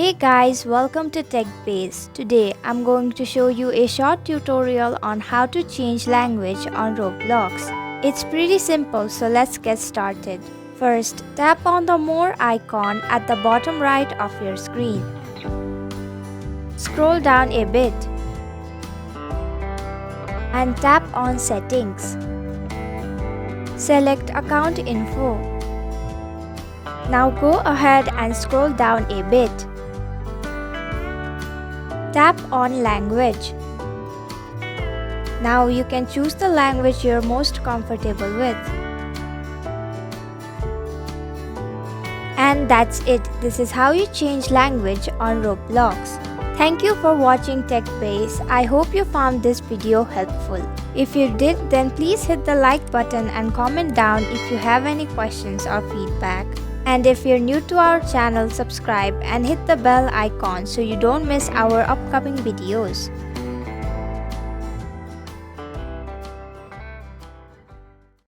Hey guys, welcome to TechBase. Today I'm going to show you a short tutorial on how to change language on Roblox. It's pretty simple, so let's get started. First, tap on the More icon at the bottom right of your screen. Scroll down a bit and tap on Settings. Select Account Info. Now go ahead and scroll down a bit. Tap on Language. Now you can choose the language you're most comfortable with. And that's it. This is how you change language on Roblox. Thank you for watching TechBase. I hope you found this video helpful. If you did, then please hit the like button and comment down if you have any questions or feedback. And if you're new to our channel, subscribe and hit the bell icon so you don't miss our upcoming videos.